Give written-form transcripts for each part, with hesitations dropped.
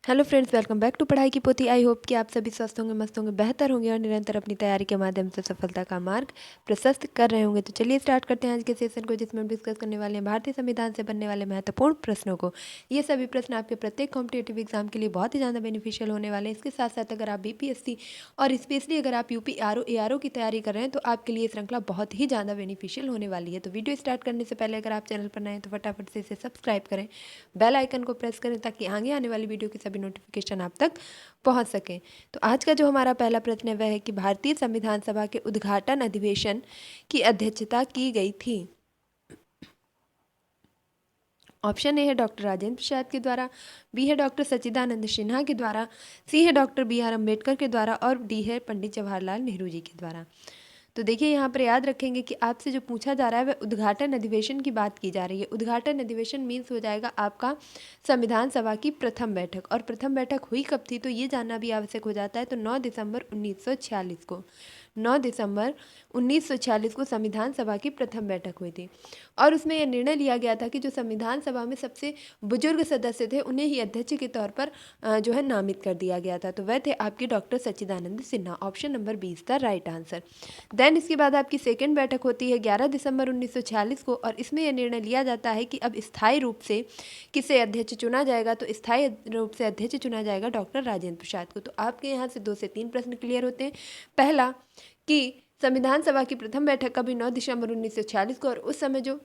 Hello friends, welcome back to पढ़ाई की पोथी। आई होप कि आप सभी स्वस्थ होंगे, मस्त होंगे, बेहतर होंगे और निरंतर अपनी तैयारी के माध्यम से सफलता का मार्ग प्रशस्त कर रहे होंगे। तो चलिए स्टार्ट करते हैं आज के सेशन को, जिसमें हम डिस्कस करने वाले हैं भारतीय संविधान से बनने वाले महत्वपूर्ण प्रश्नों को। ये सभी प्रश्न आपके प्रत्येक कॉम्पिटेटिव एग्जाम के लिए बहुत ही ज़्यादा बेनिफिशियल होने वाले हैं। इसके साथ साथ अगर आप बीपीएससी और स्पेशली अगर आप यूपी ARO की तैयारी कर रहे हैं तो आपके लिए श्रृंखला बहुत ही ज़्यादा बेनिफिशियल होने वाली है। तो वीडियो स्टार्ट करने से पहले अगर आप चैनल पर नए हैं तो फटाफट से इसे सब्सक्राइब करें, बेल आइकन को प्रेस करें ताकि आगे आने वाली वीडियो की सभी नोटिफिकेशन आप तक पहुंच सकें। तो आज का जो हमारा पहला प्रश्न है वह है कि भारतीय संविधान सभा के उद्घाटन अधिवेशन की अध्यक्षता की गई थी। ऑप्शन ए है डॉक्टर राजेंद्र प्रसाद के द्वारा, बी है डॉक्टर सच्चिदानंद सिन्हा के द्वारा, सी है डॉक्टर BR अम्बेडकर के द्वारा और डी है पंडित जवाहरलाल नेहरू जी के द्वारा। तो देखिए यहाँ पर याद रखेंगे कि आपसे जो पूछा जा रहा है वह उद्घाटन अधिवेशन की बात की जा रही है। उद्घाटन अधिवेशन मीन्स हो जाएगा आपका संविधान सभा की प्रथम बैठक, और प्रथम बैठक हुई कब थी तो ये जानना भी आवश्यक हो जाता है। तो 9 दिसंबर 1946 को, 9 दिसंबर 1946 को संविधान सभा की प्रथम बैठक हुई थी और उसमें यह निर्णय लिया गया था कि जो संविधान सभा में सबसे बुजुर्ग सदस्य थे उन्हें ही अध्यक्ष के तौर पर जो है नामित कर दिया गया था। तो वह थे आपके डॉक्टर सच्चिदानंद सिन्हा। ऑप्शन नंबर 20 का राइट आंसर। देन इसके बाद आपकी सेकेंड बैठक होती है 11 दिसंबर 1946 को, और इसमें यह निर्णय लिया जाता है कि अब स्थायी रूप से किसे अध्यक्ष चुना जाएगा। तो स्थायी रूप से अध्यक्ष चुना जाएगा डॉक्टर राजेंद्र प्रसाद को। तो आपके यहाँ से 2 से 3 प्रश्न क्लियर होते हैं। पहला कि संविधान सभा की प्रथम बैठक कभी 9 दिसंबर 1946 को, और उस समय जो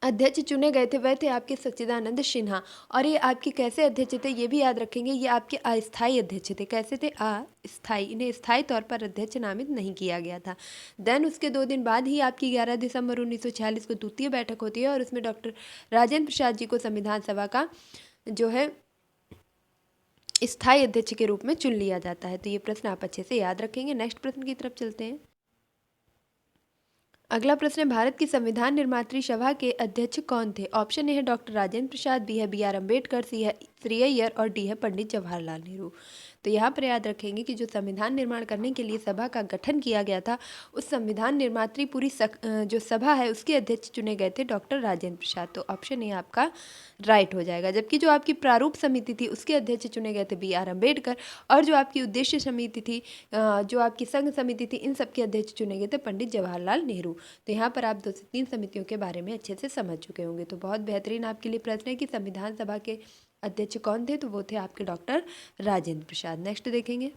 अध्यक्ष चुने गए थे वह थे आपके सच्चिदानंद सिन्हा। और ये आपके कैसे अध्यक्ष थे ये भी याद रखेंगे, ये आपके अस्थायी अध्यक्ष थे। कैसे थे? अस्थायी। इन्हें स्थायी तौर पर अध्यक्ष नामित नहीं किया गया था। देन उसके 2 दिन बाद ही आपकी 11 दिसंबर 1946 को द्वितीय बैठक होती है और उसमें डॉक्टर राजेंद्र प्रसाद जी को संविधान सभा का जो है स्थायी अध्यक्ष के रूप में चुन लिया जाता है। तो ये प्रश्न आप अच्छे से याद रखेंगे। नेक्स्ट प्रश्न की तरफ चलते हैं। अगला प्रश्न है भारत की संविधान निर्मात्री सभा के अध्यक्ष कौन थे? ऑप्शन ए है डॉक्टर राजेंद्र प्रसाद, बी है BR अम्बेडकर, सी है श्री अय्यर और डी है पंडित जवाहरलाल नेहरू। तो यहाँ पर याद रखेंगे कि जो संविधान निर्माण करने के लिए सभा का गठन किया गया था उस संविधान निर्मात्री पूरी जो सभा है उसके अध्यक्ष चुने गए थे डॉक्टर राजेंद्र प्रसाद। तो ऑप्शन ए आपका राइट हो जाएगा। जबकि जो आपकी प्रारूप समिति थी उसके अध्यक्ष चुने गए थे BR अम्बेडकर, और जो आपकी उद्देश्य समिति थी, जो आपकी संघ समिति थी, इन सब के अध्यक्ष चुने गए थे पंडित जवाहरलाल नेहरू। तो यहाँ पर आप 2 से 3 समितियों के बारे में अच्छे से समझ चुके होंगे। तो बहुत बेहतरीन आपके लिए प्रश्न है कि संविधान सभा के अध्यक्ष कौन थे, तो वो थे आपके डॉक्टर राजेंद्र प्रसाद। नेक्स्ट देखेंगे,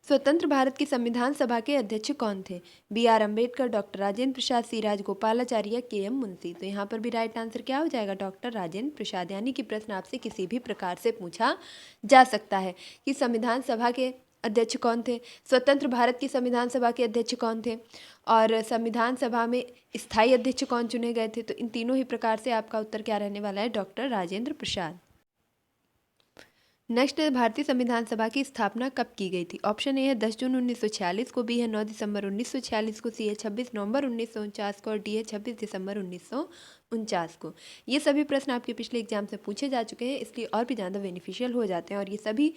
स्वतंत्र भारत की संविधान सभा के अध्यक्ष कौन थे? BR अम्बेडकर, डॉक्टर राजेंद्र प्रसाद, सी राजगोपालाचार्य, KM मुंशी। तो यहाँ पर भी राइट आंसर क्या हो जाएगा? डॉक्टर राजेंद्र प्रसाद। यानी कि प्रश्न आपसे किसी भी प्रकार से पूछा जा सकता है कि संविधान सभा के अध्यक्ष कौन थे, स्वतंत्र भारत की संविधान सभा के अध्यक्ष कौन थे, और संविधान सभा में स्थायी अध्यक्ष कौन चुने गए थे। तो इन तीनों ही प्रकार से आपका उत्तर क्या रहने वाला है? डॉक्टर राजेंद्र प्रसाद। नेक्स्ट है भारतीय संविधान सभा की स्थापना कब की गई थी? ऑप्शन ए है 10 जून 1946 को, बी है 9 दिसंबर 1946 को, सी है 26 नवंबर 1949 को और डी है 26 दिसंबर 1949 को। ये सभी प्रश्न आपके पिछले एग्जाम से पूछे जा चुके हैं, इसलिए और भी ज़्यादा बेनिफिशियल हो जाते हैं। और ये सभी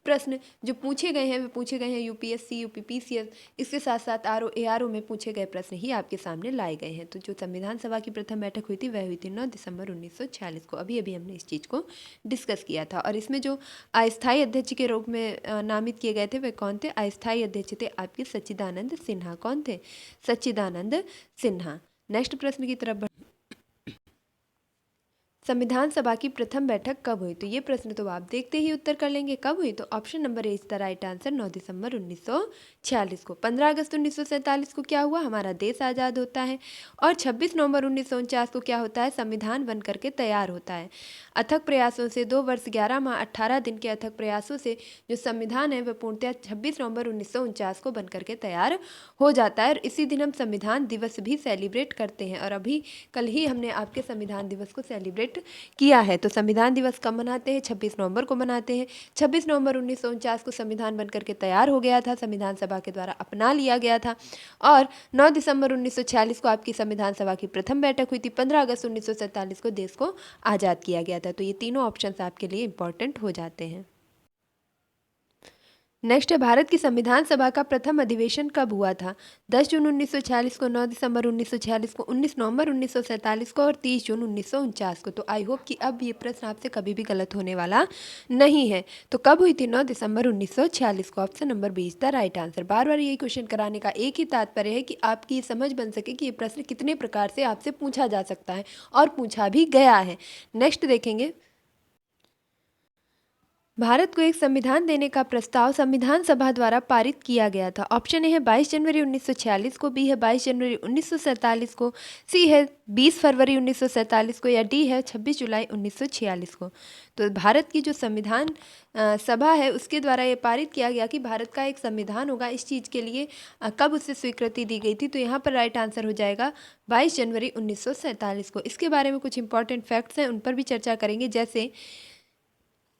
प्रश्न जो पूछे गए हैं वे पूछे गए हैं UPSC, UPPCS, इसके साथ साथ RO ARO में पूछे गए प्रश्न ही आपके सामने लाए गए हैं। तो जो संविधान सभा की प्रथम बैठक हुई थी वह हुई थी 9 दिसंबर 1946 को। अभी अभी हमने इस चीज़ को डिस्कस किया था। और इसमें जो अस्थायी अध्यक्ष के रूप में नामित किए गए थे वे कौन थे? अस्थायी अध्यक्ष थे आपके सच्चिदानंद सिन्हा। कौन थे? सच्चिदानंद सिन्हा। नेक्स्ट प्रश्न की तरफ संविधान सभा की प्रथम बैठक कब हुई? तो ये प्रश्न तो आप देखते ही उत्तर कर लेंगे कब हुई। तो option number A is the right answer, 9 दिसंबर 1946 को। 15 अगस्त 1947 को क्या हुआ? हमारा देश आज़ाद होता है। और 26 नवंबर 1949 को क्या होता है? संविधान बन करके तैयार होता है। अथक प्रयासों से 2 वर्ष 11 माह 18 दिन के अथक प्रयासों से जो संविधान है वह पूर्णतः 26 नवंबर 1949 को बन करके तैयार हो जाता है। और इसी दिन हम संविधान दिवस भी सेलिब्रेट करते हैं। और अभी कल ही हमने आपके संविधान दिवस को सेलिब्रेट किया है। तो संविधान दिवस कब मनाते हैं? 26 नवंबर को मनाते हैं। 26 नवंबर 1949 को संविधान बनकर के तैयार हो गया था, संविधान सभा के द्वारा अपना लिया गया था। और 9 दिसंबर 1946 को आपकी संविधान सभा की प्रथम बैठक हुई थी। 15 अगस्त 1947 को देश को आज़ाद किया गया था। तो ये तीनों ऑप्शंस आपके लिए इंपॉर्टेंट हो जाते हैं। नेक्स्ट है भारत की संविधान सभा का प्रथम अधिवेशन कब हुआ था? 10 जून 1946 को, 9 दिसंबर 1946 को, 19 नवंबर 1947 को और 30 जून 1949 को। तो आई होप कि अब ये प्रश्न आपसे कभी भी गलत होने वाला नहीं है। तो कब हुई थी? 9 दिसंबर 1946 को। Option number B is the right answer. बार बार यही क्वेश्चन कराने का एक ही तात्पर्य है कि आपकी समझ बन सके कि ये प्रश्न कितने प्रकार से आपसे पूछा जा सकता है और पूछा भी गया है। नेक्स्ट देखेंगे, भारत को एक संविधान देने का प्रस्ताव संविधान सभा द्वारा पारित किया गया था। ऑप्शन ए है 22 जनवरी 1946 को, बी है 22 जनवरी 1947 को, सी है 20 फरवरी 1947 को या डी है 26 जुलाई 1946 को। तो भारत की जो संविधान सभा है उसके द्वारा ये पारित किया गया कि भारत का एक संविधान होगा। इस चीज़ के लिए कब उसे स्वीकृति दी गई थी? तो यहाँ पर राइट आंसर हो जाएगा 22 जनवरी 1947 को। इसके बारे में कुछ इंपॉर्टेंट फैक्ट्स हैं, उन पर भी चर्चा करेंगे। जैसे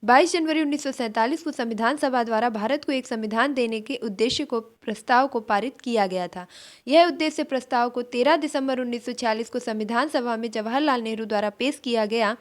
22 जनवरी 1947 को संविधान सभा द्वारा भारत को एक संविधान देने के उद्देश्य को प्रस्ताव को पारित किया गया था। यह उद्देश्य प्रस्ताव को 13 दिसंबर 1946 को संविधान सभा में जवाहरलाल नेहरू द्वारा पेश किया गया।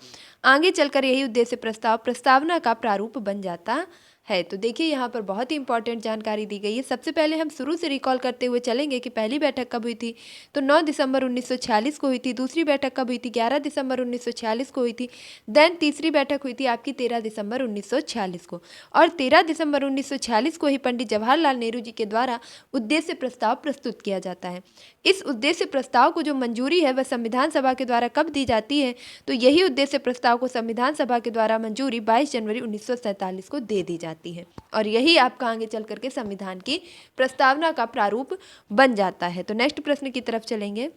आगे चलकर यही उद्देश्य प्रस्ताव प्रस्तावना का प्रारूप बन जाता है। तो देखिए यहाँ पर बहुत ही इंपॉर्टेंट जानकारी दी गई है। सबसे पहले हम शुरू से रिकॉल करते हुए चलेंगे कि पहली बैठक कब हुई थी? तो 9 दिसंबर 1946 को हुई थी। दूसरी बैठक कब हुई थी? 11 दिसंबर 1946 को हुई थी। देन तीसरी बैठक हुई थी आपकी 13 दिसंबर 1946 को, और 13 दिसंबर 1946 को ही पंडित जवाहरलाल नेहरू जी के द्वारा उद्देश्य प्रस्ताव प्रस्तुत किया जाता है। इस उद्देश्य प्रस्ताव को जो मंजूरी है वह संविधान सभा के द्वारा कब दी जाती है? तो यही उद्देश्य प्रस्ताव को संविधान सभा के द्वारा मंजूरी 22 जनवरी 1947 को दे दी जाती है, और यही आपका आगे चल करके संविधान की प्रस्तावना का प्रारूप बन जाता है। तो नेक्स्ट प्रश्न की तरफ चलेंगे।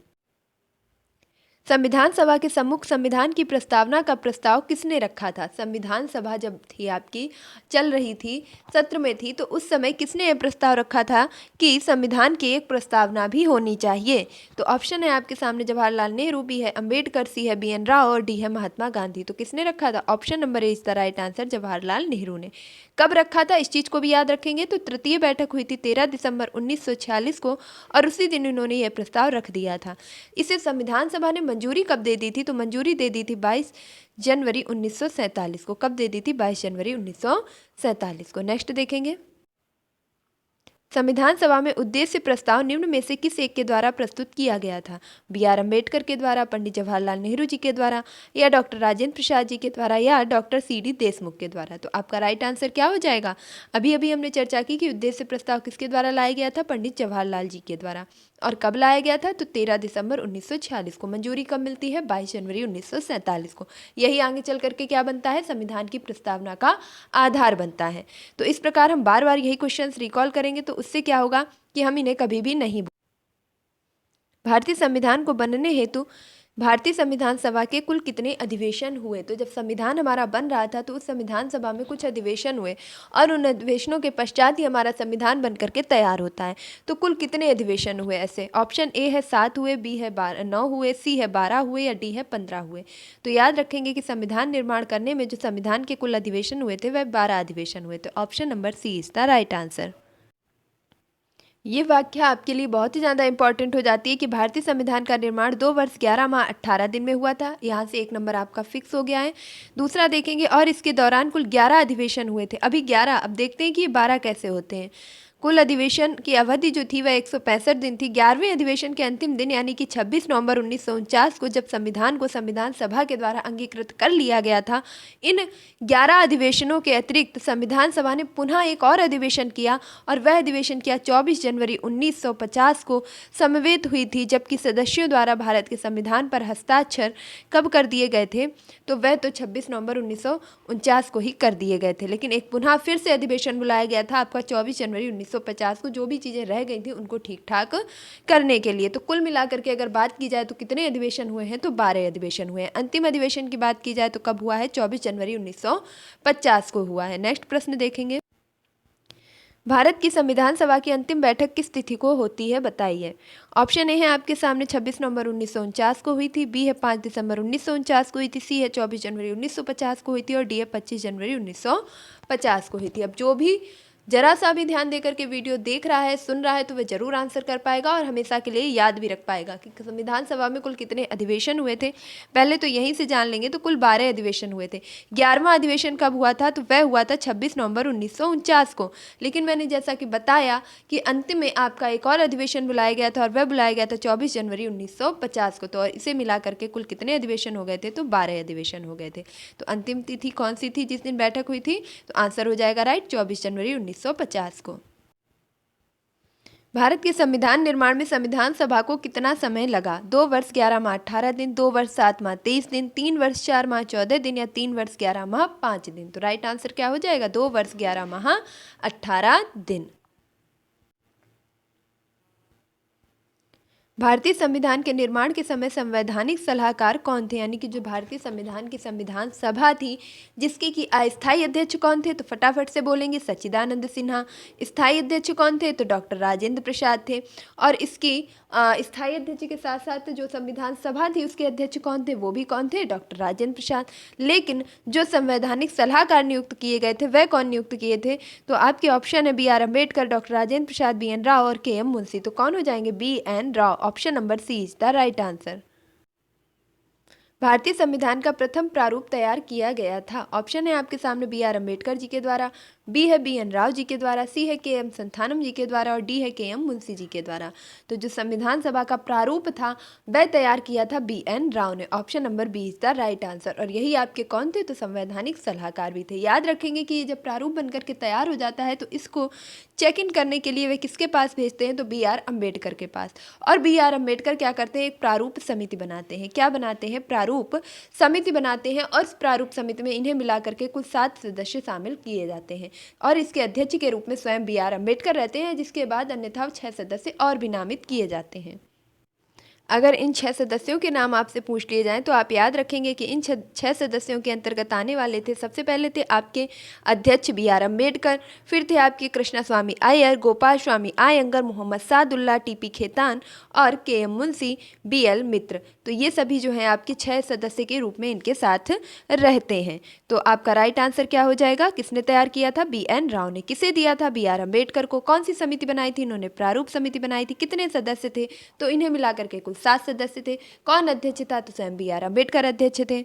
संविधान सभा के सम्मुख संविधान की प्रस्तावना का प्रस्ताव किसने रखा था? संविधान सभा जब थी आपकी चल रही थी, सत्र में थी, तो उस समय किसने यह प्रस्ताव रखा था कि संविधान की एक प्रस्तावना भी होनी चाहिए? तो ऑप्शन है आपके सामने जवाहरलाल नेहरू, बी है अंबेडकर, सी है BN राव और डी है महात्मा गांधी। तो किसने रखा था? Option number A is the right answer, Jawaharlal Nehru ने। कब रखा था इस चीज़ को भी याद रखेंगे। तो तृतीय बैठक हुई थी 13 दिसंबर 1946 को, और उसी दिन उन्होंने यह प्रस्ताव रख दिया था। इसे संविधान सभा ने मंजूरी कब दे दी थी? तो मंजूरी दे दी थी 22 जनवरी 1947 को। कब दे दी थी? 22 जनवरी 1947 को। नेक्स्ट देखेंगे, संविधान सभा में उद्देश्य प्रस्ताव निम्न में से किस एक के द्वारा प्रस्तुत किया गया था? BR अम्बेडकर के द्वारा, पंडित जवाहरलाल नेहरू जी के द्वारा, या डॉक्टर राजेंद्र प्रसाद जी के द्वारा, या डॉक्टर CD देशमुख के द्वारा? तो आपका राइट आंसर क्या हो जाएगा? अभी अभी हमने चर्चा की कि उद्देश्य प्रस्ताव किसके द्वारा लाया गया था? पंडित जवाहरलाल जी के द्वारा। और कब लाया गया था? तो 13 दिसंबर 1946 को। मंजूरी कब मिलती है? 22 जनवरी 1947 को। यही आगे चल करके क्या बनता है? संविधान की प्रस्तावना का आधार बनता है। तो इस प्रकार हम बार बार यही क्वेश्चंस रिकॉल करेंगे, तो उससे क्या होगा कि हम इन्हें कभी भी नहीं। भारतीय संविधान को बनने हेतु भारतीय संविधान सभा के कुल कितने अधिवेशन हुए? तो जब संविधान हमारा बन रहा था तो उस संविधान सभा में कुछ अधिवेशन हुए, और उन अधिवेशनों के पश्चात ही हमारा संविधान बन करके तैयार होता है। तो कुल कितने अधिवेशन हुए ऐसे? ऑप्शन ए है 7 हुए, बी है 9 हुए, सी है 12 हुए, या डी है 15 हुए। तो याद रखेंगे कि संविधान निर्माण करने में जो संविधान के कुल अधिवेशन हुए थे वह 12 अधिवेशन हुए। तो option number C is the right answer. ये व्याख्या आपके लिए बहुत ही ज़्यादा इंपॉर्टेंट हो जाती है कि भारतीय संविधान का निर्माण 2 वर्ष 11 माह 18 दिन में हुआ था। यहाँ से एक नंबर आपका फिक्स हो गया है। दूसरा देखेंगे, और इसके दौरान कुल 11 अधिवेशन हुए थे। अभी 11, अब देखते हैं कि ये 12 कैसे होते हैं। कुल अधिवेशन की अवधि जो थी वह 165 दिन थी। 11वें अधिवेशन के अंतिम दिन यानी कि 26 नवंबर 1949 को जब संविधान को संविधान सभा के द्वारा अंगीकृत कर लिया गया था, इन 11 अधिवेशनों के अतिरिक्त संविधान सभा ने पुनः एक और अधिवेशन किया, और वह अधिवेशन किया 24 जनवरी 1950 को समवेत हुई थी, जबकि सदस्यों द्वारा भारत के संविधान पर हस्ताक्षर कब कर दिए गए थे? तो वह तो 26 नवंबर 1949 को ही कर दिए गए थे। लेकिन एक पुनः फिर से अधिवेशन बुलाया गया था आपका 24 जनवरी 1950 को, जो भी चीज़ें रह गई थी उनको ठीक ठाक करने के लिए। तो कुल मिलाकर के अगर बात की जाए तो कितने अधिवेशन हुए हैं? तो 12 अधिवेशन हुए हैं। अंतिम अधिवेशन की बात की जाए तो कब हुआ है? 24 जनवरी 1950 को हुआ है। नेक्स्ट प्रश्न देखेंगे, भारत की संविधान सभा की अंतिम बैठक किस तिथि को होती है? बताइए। ऑप्शन ए है आपके सामने 26 नवंबर 1949 को हुई थी, बी है 5 दिसंबर 1949 को हुई थी, सी है 24 जनवरी 1950 को हुई थी, और डी है 25 जनवरी 1950 को हुई थी। अब जो भी जरा सा भी ध्यान देकर के वीडियो देख रहा है, सुन रहा है, तो वह जरूर आंसर कर पाएगा और हमेशा के लिए याद भी रख पाएगा कि संविधान सभा में कुल कितने अधिवेशन हुए थे। पहले तो यहीं से जान लेंगे, तो कुल 12 अधिवेशन हुए थे। 11वां अधिवेशन कब हुआ था, तो वह हुआ था 26 नवंबर 1949 को। लेकिन मैंने जैसा कि बताया कि अंतिम में आपका एक और अधिवेशन बुलाया गया था और वह बुलाया गया था 24 जनवरी 1950 को। तो और इसे मिला करके कुल कितने अधिवेशन हो गए थे, तो 12 अधिवेशन हो गए थे। तो अंतिम तिथि कौन सी थी जिस दिन बैठक हुई थी, तो आंसर हो जाएगा राइट 24 जनवरी 1950 को। भारत के संविधान निर्माण में संविधान सभा को कितना समय लगा? 2 वर्ष 11 माह 18 दिन, 2 वर्ष 7 माह 23 दिन, 3 वर्ष 4 माह 14 दिन या 3 वर्ष 11 माह 5 दिन। तो राइट आंसर क्या हो जाएगा? 2 वर्ष 11 माह 18 दिन। भारतीय संविधान के निर्माण के समय संवैधानिक सलाहकार कौन थे? यानी कि जो भारतीय संविधान की संविधान सभा थी, जिसके कि अस्थायी अध्यक्ष कौन थे, तो फटाफट से बोलेंगे सच्चिदानंद सिन्हा। स्थायी अध्यक्ष कौन थे, तो डॉक्टर राजेंद्र प्रसाद थे। और इसकी स्थायी अध्यक्ष के साथ साथ जो संविधान सभा थी उसके अध्यक्ष कौन थे, वो भी कौन थे, डॉक्टर राजेंद्र प्रसाद। लेकिन जो संवैधानिक सलाहकार नियुक्त किए गए थे वह कौन नियुक्त किए थे, तो आपके ऑप्शन है B.R. Ambedkar, doctor Rajendra Prasad, B.N. Rao और K.M. मुंशी। तो कौन हो जाएंगे? B.N. Rao. Option number C is the right answer. भारतीय संविधान का प्रथम प्रारूप तैयार किया गया था। ऑप्शन है आपके सामने B.R. अम्बेडकर जी के द्वारा, बी है B.N. राव जी के द्वारा, सी है K.M. संथानम जी के द्वारा और डी है K.M. मुंशी जी के द्वारा। तो जो संविधान सभा का प्रारूप था वह तैयार किया था B.N. राव ने। Option number B is the right answer. और यही आपके कौन थे, तो संवैधानिक सलाहकार भी थे। याद रखेंगे कि ये जब प्रारूप बनकर के तैयार हो जाता है तो इसको चेक इन करने के लिए वे किसके पास भेजते हैं, तो B.R. अम्बेडकर के पास। और B.R. अम्बेडकर क्या करते हैं, एक प्रारूप समिति बनाते हैं। क्या बनाते हैं? प्रारूप समिति बनाते हैं। और इस प्रारूप समिति में इन्हें मिला करके कुल 7 सदस्य शामिल किए जाते हैं और इसके अध्यक्ष के रूप में स्वयं B.R. अम्बेडकर रहते हैं, जिसके बाद अन्यथा 6 सदस्य और भी नामित किए जाते हैं। अगर इन 6 सदस्यों के नाम आपसे पूछ लिए जाएं तो आप याद रखेंगे कि इन 6 सदस्यों के अंतर्गत आने वाले थे। सबसे पहले थे आपके अध्यक्ष B.R. अम्बेडकर, फिर थे आपके कृष्णा स्वामी अय्यर, गोपाल स्वामी आयंगर, मोहम्मद सादुल्ला, T.P. खेतान और K.M. मुंशी, B.L. मित्र। तो ये सभी जो हैं आपके 6 सदस्य के रूप में इनके साथ रहते हैं। तो आपका राइट आंसर क्या हो जाएगा? किसने तैयार किया था? B.N. राव ने। किसे दिया था? B.R. अम्बेडकर को। कौन सी समिति बनाई थी? इन्होंने प्रारूप समिति बनाई थी। कितने सदस्य थे? तो इन्हें मिलाकर के कुल 7 सदस्य थे। कौन अध्यक्ष था? तो स्वयं B.R. अम्बेडकर अध्यक्ष थे।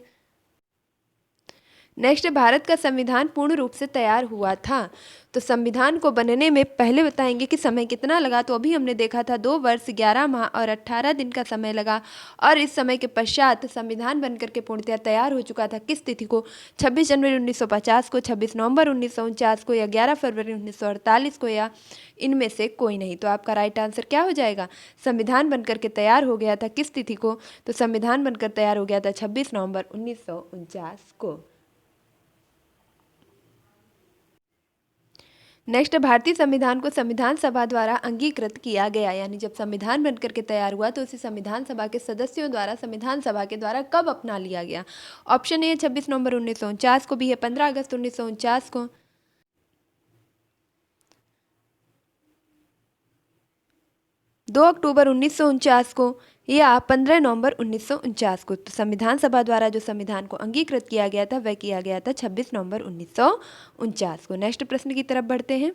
नेक्स्ट, भारत का संविधान पूर्ण रूप से तैयार हुआ था। तो संविधान को बनने में पहले बताएंगे कि समय कितना लगा। तो अभी हमने देखा था 2 वर्ष 11 माह और 18 दिन का समय लगा। और इस समय के पश्चात संविधान बनकर के पूर्णतया तैयार हो चुका था। किस तिथि को? 26 जनवरी 1950 को, 26 नवंबर 1949 को या 11 फरवरी 1948 को, या इनमें से कोई नहीं। तो आपका राइट आंसर क्या हो जाएगा? संविधान बनकर के तैयार हो गया था किस तिथि को? तो संविधान बनकर तैयार हो गया था 26 नवंबर 1949 को। नेक्स्ट, भारतीय संविधान को संविधान सभा द्वारा अंगीकृत किया गया। यानी जब संविधान बनकर के तैयार हुआ तो उसे संविधान सभा के सदस्यों द्वारा संविधान सभा के द्वारा कब अपना लिया गया? ऑप्शन ए है 26 नवंबर 1949 को, बी है 15 अगस्त 1949 को, 2 अक्टूबर 1949 को या 15 नवंबर 1949 को। तो संविधान सभा द्वारा जो संविधान को अंगीकृत किया गया था वह किया गया था 26 नवंबर 1949 को। नेक्स्ट प्रश्न की तरफ बढ़ते हैं।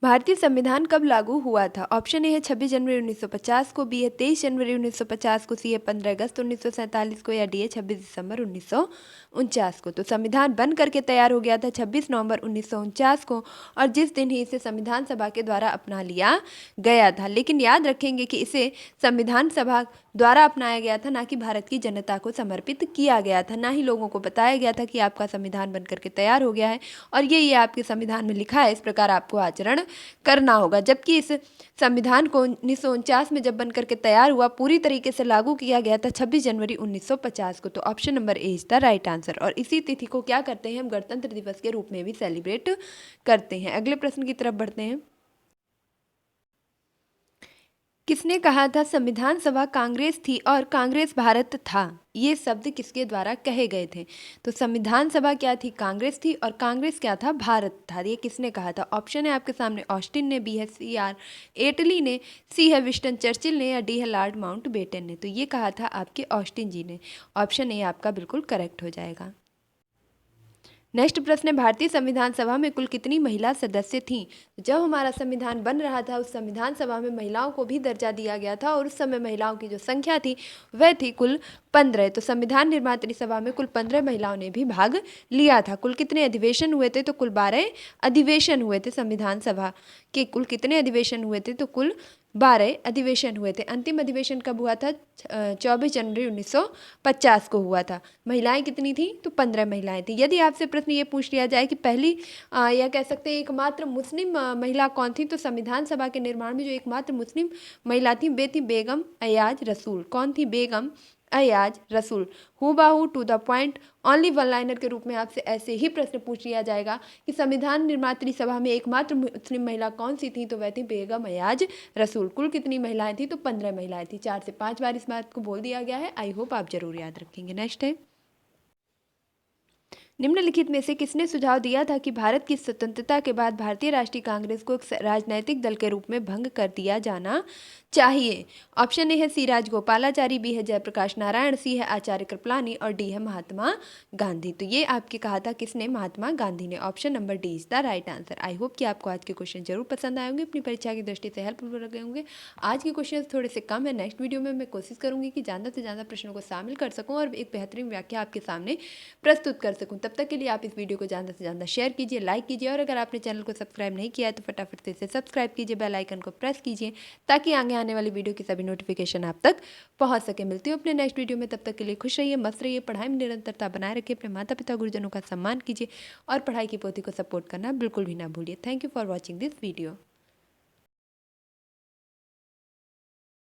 भारतीय संविधान कब लागू हुआ था? ऑप्शन ए है 26 जनवरी 1950 को, बी है 23 जनवरी 1950 को, सी है 15 अगस्त 1947 को या डी है 26 दिसंबर 1949 को। तो संविधान बन करके तैयार हो गया था 26 नवंबर 1949 को और जिस दिन ही इसे संविधान सभा के द्वारा अपना लिया गया था। लेकिन याद रखेंगे कि इसे संविधान सभा द्वारा अपनाया गया था, ना कि भारत की जनता को समर्पित किया गया था, ना ही लोगों को बताया गया था कि आपका संविधान बनकर के तैयार हो गया है और ये आपके संविधान में लिखा है, इस प्रकार आपको आचरण करना होगा। जबकि इस संविधान को 1949 में जब बनकर के तैयार हुआ पूरी तरीके से लागू किया गया था 26 जनवरी 1950 को। तो option number A is the right answer. और इसी तिथि को क्या करते हैं हम? गणतंत्र दिवस के रूप में भी सेलिब्रेट करते हैं। अगले प्रश्न की तरफ बढ़ते हैं। किसने कहा था संविधान सभा कांग्रेस थी और कांग्रेस भारत था? ये शब्द किसके द्वारा कहे गए थे? तो संविधान सभा क्या थी? कांग्रेस थी और कांग्रेस क्या था? भारत था। ये किसने कहा था? ऑप्शन है आपके सामने ऑस्टिन ने, बी है CR एटली ने, सी है विंस्टन चर्चिल ने या डी है लॉर्ड माउंटबेटन ने। तो ये कहा था आपके ऑस्टिन जी ने। ऑप्शन ए आपका बिल्कुल करेक्ट हो जाएगा। नेक्स्ट प्रश्न है, भारतीय संविधान सभा में कुल कितनी महिला सदस्य थीं? जब हमारा संविधान बन रहा था उस संविधान सभा में महिलाओं को भी दर्जा दिया गया था और उस समय महिलाओं की जो संख्या थी वह थी कुल 15। तो संविधान निर्मात्री सभा में कुल 15 महिलाओं ने भी भाग लिया था। कुल कितने अधिवेशन हुए थे? तो कुल 12 अधिवेशन हुए थे। संविधान सभा के कुल कितने अधिवेशन हुए थे? तो कुल 12 अधिवेशन हुए थे। अंतिम अधिवेशन कब हुआ था? 24 जनवरी 1950 को हुआ था। महिलाएं कितनी थी? तो 15 महिलाएं थी। यदि आपसे प्रश्न ये पूछ लिया जाए कि पहली या कह सकते हैं एकमात्र मुस्लिम महिला कौन थी, तो संविधान सभा के निर्माण में जो एकमात्र मुस्लिम महिला थी वे थी बेगम अयाज रसूल। कौन थी? बेगम अयाज रसूल। हूबहू to the point, only one liner के रूप में आपसे ऐसे ही प्रश्न पूछ लिया जाएगा कि संविधान निर्मात्री सभा में एकमात्र मुस्लिम महिला कौन सी थी, तो वह थी बेगम अयाज रसूल। कुल कितनी महिलाएं थी? तो 15 महिलाएं थी। 4 से 5 बार इस बात को बोल दिया गया है। आई होप आप जरूर याद रखेंगे। नेक्स्ट है, निम्नलिखित में से किसने सुझाव दिया था कि भारत की स्वतंत्रता के बाद भारतीय राष्ट्रीय कांग्रेस को एक राजनैतिक दल के रूप में भंग कर दिया जाना चाहिए? ऑप्शन ए है सी राजगोपालाचारी, बी है जयप्रकाश नारायण, सी है आचार्य कृपलानी और डी है महात्मा गांधी। तो ये आपके कहा था किसने? महात्मा गांधी ने। Option number D is the right answer. I hope कि आपको आज के क्वेश्चन जरूर पसंद आए होंगे, अपनी परीक्षा की दृष्टि से हेल्पफुल लगे होंगे। आज के क्वेश्चन थोड़े से कम है। नेक्स्ट वीडियो में मैं कोशिश करूंगी कि ज़्यादा से ज़्यादा प्रश्नों को शामिल कर सकूँ और एक बेहतरीन व्याख्या आपके सामने प्रस्तुत कर सकूं। तब तक के लिए आप इस वीडियो को ज़्यादा से ज़्यादा शेयर कीजिए, लाइक कीजिए और अगर आपने चैनल को सब्सक्राइब नहीं किया है तो फटाफट से इसे सब्सक्राइब कीजिए, बेल आइकन को प्रेस कीजिए ताकि आगे आने वाली वीडियो की सभी नोटिफिकेशन आप तक पहुंच सके। मिलती हूँ अपने नेक्स्ट वीडियो में, तब तक के लिए खुश रहिए, मस्त रहिए, पढ़ाई में निरंतरता बनाए रखिए, अपने माता पिता गुरुजनों का सम्मान कीजिए और पढ़ाई की पोथी को सपोर्ट करना बिल्कुल भी ना भूलिए। Thank you for watching this video.